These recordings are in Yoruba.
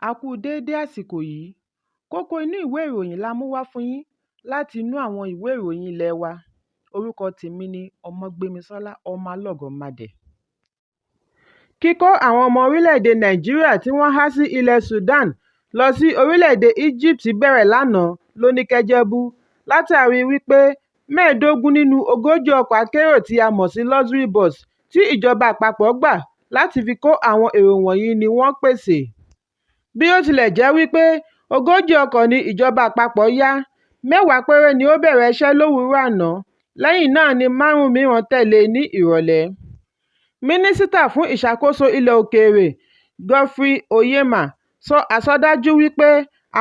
A kú déédé àsìkò yìí. Kókó inú ìwé ìròyìn la mú wá fún yín láti inú àwọn ìwé ìròyìn ilé wa. Orúkọ tèmi ni Ọmọgbémisọ́lá ọmọ Alọ́gọ̀madẹ̀. Kíkó àwọn ọmọ orílẹ̀-èdè Nàìjíríà tí wọ́n há sí ilẹ̀ Sudan lọ sí orílẹ̀-èdè Egypt bẹ̀rẹ̀ lánàá lóníkẹ́jẹ́bú látàrí wípé 15 nínú 40 ọkọ̀ akérò tí a mọ̀ sí luxury bus tí ìjọba àpapọ̀ gbà láti fi kó àwọn èrò wọ̀nyí ni wọ́n pèsè. Bí ó tilẹ̀ jẹ́ wípé 40 ọkọ̀ ni ìjọba àpapọ̀ yá, 10 péré ni ó bẹ̀rẹ̀ iṣẹ́ lówùúrọ̀ àná, lẹ́yìn náà ni 5 mìíràn tẹ̀lé ní ìrọ̀lẹ́. Mínísítà fún ìṣàkóso ilẹ̀ òkèèrè Geoffrey Oyema sọ àsọdájú wípé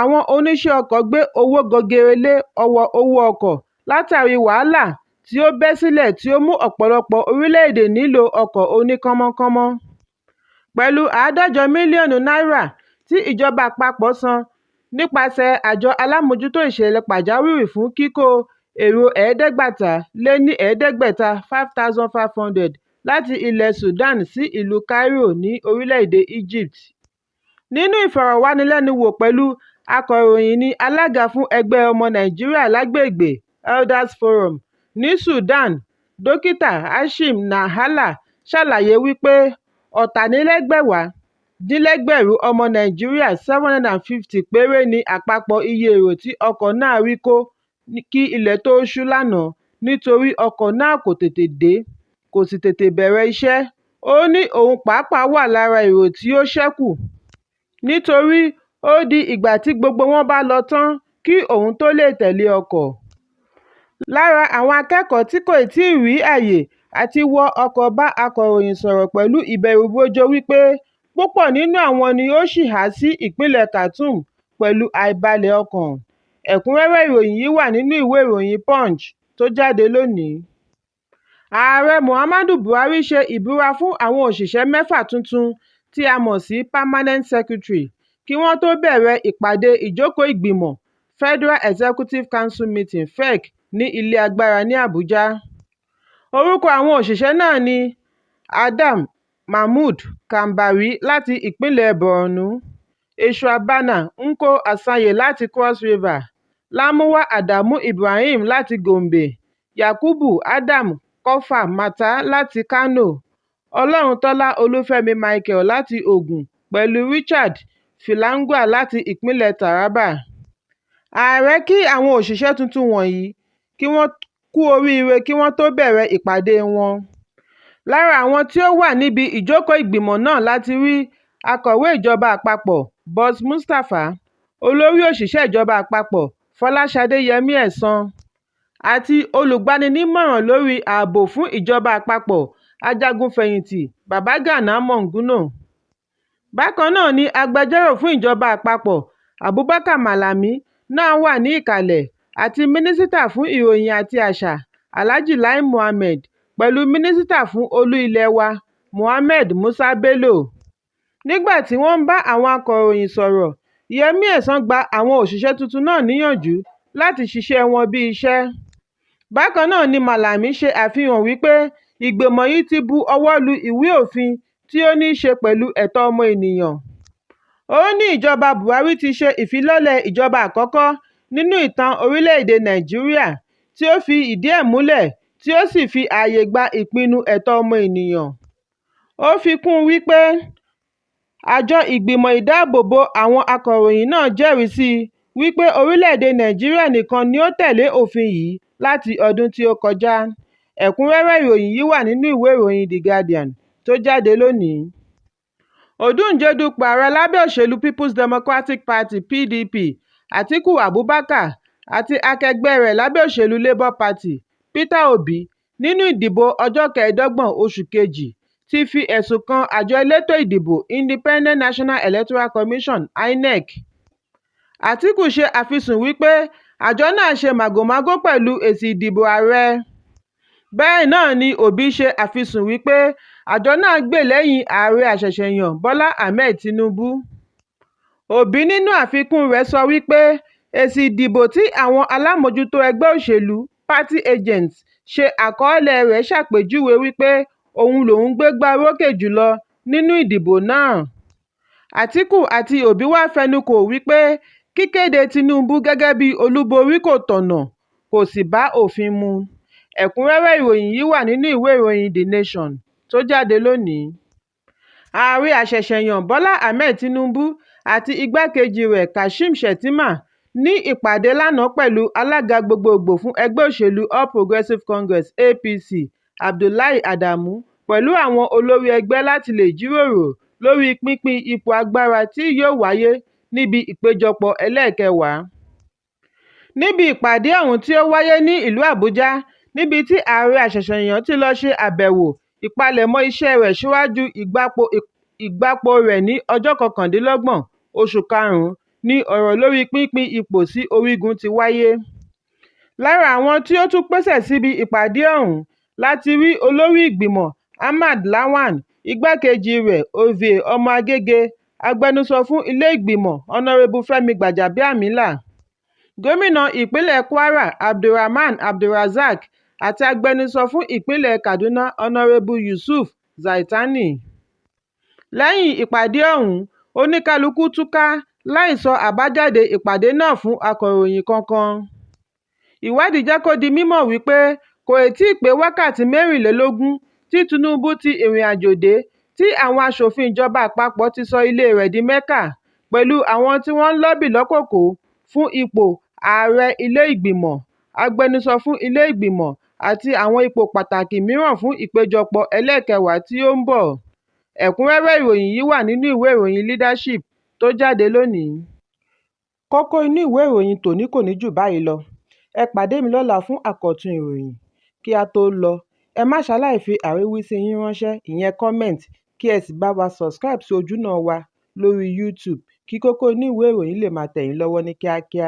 àwọn oníṣẹ́ ọkọ̀ gbé owó gọgẹrẹ lé ọwọ́ owó ọkọ̀ látàrí wàhálà tí ó bẹ́ sílẹ̀ tí ó mú ọ̀pọ̀lọpọ̀ orílẹ̀-èdè nílò ọkọ̀ oníkánmọ́kánmọ́. Pẹ̀lú $150 mílíọ̀nù tí ìjọba àpapọ̀ san nípasẹ̀ àjọ alámòjútó ìṣẹ̀lẹ̀ pàjáwìrì fún kíkó èrò 500 5,500 láti ilẹ̀ Sudan sí ìlú Cairo ní orílẹ̀-èdè Egypt. Nínú ìfọ̀rọ̀wánilẹ́nuwò pẹ̀lú akọ̀ròyìn ní alága fún ẹgbẹ́ ọmọ Nàìjíríà lágbègbè Elders Forum ní Sudan, Dókítà Hashim Nahala ṣàlàyé wípé ọ̀tàlélẹ́gbẹ̀rún ọmọ Nàìjíríà 750 péré ni àpapọ̀ iye èrò tí ọkọ̀ náà rí kó kí ilẹ̀ tó ṣú lánàá nítorí ọkọ̀ náà kò tètè dé, kò sì tètè bẹ̀rẹ̀ iṣẹ́. Ó ní òun pàápàá wà lára èrò tí ó ṣẹ́kù nítorí ó di ìgbà tí gbogbo wọn bá lọ tán kí òun tó lè tẹ̀lé ọkọ̀. Lára àwọn akẹ́kọ̀ọ́ tí kò tíì rí àyè àti wọ ọkọ̀ bá akọ̀ròyìn sọ̀rọ̀ pẹ̀lú ìbẹ̀rùbojo wípé púpọ̀ nínú àwọn ni ó ṣì há sí ìpínlẹ̀ Khartoum pẹ̀lú àìbalẹ̀ ọkàn. Ẹ̀kúnrẹ́rẹ́ ìròyìn yìí wà nínú ìwé ìròyìn Punch tó jáde lónìí. Ààrẹ Muhammadu Buhari ṣe ìbúra fún àwọn òṣìṣẹ́ 6 tuntun tí a mọ̀ sí Permanent Secretary kí wọ́n tó bẹ̀rẹ̀ ìpàdé ìjókòó ìgbìmọ̀ Federal Executive Council Meeting (FEC) ní ilé agbára ní Abuja. Orúkọ àwọn òṣìṣẹ́ náà ni Adam Mahmood Kambari láti ìpínlẹ̀ Borno, Eshuabana Nko Asanye láti Cross River, Lamuwa Adamu Ibrahim láti Gombe, Yakubu Adam Kofa Mata láti Kano, Ọlọ́runtọ́lá Olúfẹ́mi Michael láti Ògùn pẹ̀lú Richard Filangua láti ìpínlẹ̀ Taraba. Ààrẹ kí àwọn òṣìṣẹ́ tuntun wọ̀nyí kí wọ́n kú oríire kí wọ́n tó bẹ̀rẹ̀ ìpàdé wọn. Lára àwọn tí ó wà níbi ìjókòó ìgbìmọ̀ náà láti rí akọ̀wé ìjọba àpapọ̀ Boss Mustapha, olórí òṣìṣẹ́ ìjọba àpapọ̀ Fọláṣadé Yẹmí Ẹ̀sán àti olùgbaninímọ̀ràn lórí ààbò fún ìjọba àpapọ̀ ajagunfẹ̀yìntì Babagana Monguno. Bákan náà ni agbẹjọ́rò fún ìjọba àpapọ̀ Abubakar Malami náà wà ní ìkàlẹ̀ àti mínísítà fún ìròyìn àti àṣà Alhaji Lai Mohammed pẹ̀lú mínísítà fún olú ilẹ̀ wa Mohammed Musa Bello. Nígbà tí wọ́n ń bá àwọn akọ̀ròyìn sọ̀rọ̀, Yẹmí Ẹ̀sán gba àwọn òṣìṣẹ́ tuntun náà níyànjú láti ṣiṣẹ́ wọn bí iṣẹ́. Bákan náà ni Malami ṣe àfihàn wípé ìgbìmọ̀ yìí ti bu ọwọ́ lu ìwé òfin tí ó ní í ṣe pẹ̀lú ẹ̀tọ́ ọmọ ènìyàn. Ó ní ìjọba Buhari ti ṣe ìfilọ́lẹ̀ ìjọba àkọ́kọ́ nínú ìtàn orílẹ̀-èdè Nàìjíríà tí ó fi ìdí ẹ̀ múlẹ̀ tí ó sì fi ààyè gba ìpinnu ẹ̀tọ́ ọmọ ènìyàn. Ó fi kún un wípé àjọ ìgbìmọ̀ ìdáàbòbò àwọn akọ̀ròyìn náà jẹ́rìí sí wípé orílẹ̀-èdè Nàìjíríà nìkan ni ó tẹ̀lé òfin yìí láti ọdún tí ó kọjá. Ẹ̀kúnrẹ́rẹ́ ìròyìn yìí wà nínú ìwé ìròyìn The Guardian tó jáde lónìí. Ọdún dupò ààrẹ lábẹ́ òṣèlú People's Democratic Party (PDP) Atiku Abubakar àti akẹgbẹ́ rẹ̀ lábẹ́ òṣèlú Labour Party Peter Obi nínú ìdìbò ọjọ́ 25 oṣù kejì ti fi ẹ̀sùn kan àjọ elétò ìdìbò Independent National Electoral Commission (INEC). Atiku ṣe àfisùn wípé àjọ náà ṣe màgòmágó pẹ̀lú èsì ìdìbò ààrẹ. Bẹ́ẹ̀ náà ni Obi ṣe àfisùn wípé àjọ náà gbè lẹ́yìn ààrẹ àṣẹ̀ṣẹ̀yàn Bọ́lá Ahmed Tinubu. Obi nínú àfikún rẹ̀ sọ wípé èsì ìdìbò tí àwọn alámòjútó ẹgbẹ́ òṣèlú party agents ṣe àkọọ́lẹ̀ rẹ̀ ṣàpèjúwe wípé òun lòún gbégbá orókè jùlọ nínú ìdìbò náà. Àtíkù àti Òbí wá fẹnukò wípé kíkéde Tinubu gẹ́gẹ́ bí olúborí kò tọ̀nà, kò sì bá òfin mu. Ẹ̀kúnrẹ́rẹ́ ìròyìn yìí wà nínú ìwé ìròyìn The Nation tó jáde lónìí. Ààrẹ àṣẹ̀ṣẹ̀yàn Bọ́lá Ahmed Tinubu àti igbákejì rẹ̀ Kashim Shettima ní ìpàdé lánàá pẹ̀lú alága gbogboògbò fún ẹgbẹ́ òṣèlú All Progressives Congress (APC) Abdullahi Adamu pẹ̀lú àwọn olórí ẹgbẹ́ láti lè jíròrò lórí pínpín ipò agbára tí yóò wáyé níbi ìpéjọpọ̀ ẹlẹ́ẹ̀kẹwàá. Níbi ìpàdé ọ̀hún tí ó wáyé ní ìlú Àbújá, níbi tí ààrẹ àṣẹ̀ṣẹ̀yàn ti lọ ṣe àbẹ̀wò ìpalẹ̀mọ́ iṣẹ́ rẹ̀ síwájú ìgbapò rẹ̀ ní ọjọ́ 29 oṣù karùn-ún ni ọ̀rọ̀ lórí pínpín ipò sí orígun ti wáyé. Lára àwọn tí ó tún pèsè síbi ìpàdé ọ̀hún láti rí olórí ìgbìmọ̀ Ahmad Lawan, igbákejì rẹ̀ Ovie Ọmọ-Agége, agbẹnusọ fún ilé ìgbìmọ̀ Honorébù Fẹ́mi Gbàjàbíàmílà, gómìnà ìpínlẹ̀ Kwara Abdulrahman Abdulrazak àti agbẹnusọ fún ìpínlẹ̀ Kaduna Honorébù Yusuf Zaitani. Lẹ́yìn ìpàdé ọ̀hún, oníkálukú túká láì sọ àbájáde ìpàdé náà fún akọ̀ròyìn kankan. Ìwádìí jẹ́ kó di mímọ̀ wípé kò tíì pé wákàtí 24 tí Tinubu ti ìrìn àjò dé tí àwọn aṣòfin ìjọba àpapọ̀ ti sọ ilé rẹ̀ di Mẹ́kà, pẹ̀lú àwọn tí wọ́n ń lọ́bì lọ́kòkò fún ipò ààrẹ ilé ìgbìmọ̀, agbẹnusọ fún ilé ìgbìmọ̀ àti àwọn ipò pàtàkì mìíràn fún ìpéjọpọ̀ ẹlẹ́ẹ̀kẹwàá tí ó ń bọ̀. Ẹ̀kúnrẹ́rẹ́ ìròyìn yìí wà nínú ìwé ìròyìn Leadership tó jáde lónìí. Kókó inú ìwé ìròyìn tòní kò ní jù báyìí lọ. Ẹ pàdé mi lọ́la fún àkọ́tún ìròyìn. Kí a tó lọ, ẹ má ṣaláì fi àríwísí yín ránṣẹ́, ìyẹn comment, kí ẹ sì bá wa subscribe sí ojúnà wa lórí YouTube kí Kókó Inú Ìwé Ìròyìn lè máa tẹ̀ yín lọ́wọ́ ní kíákíá.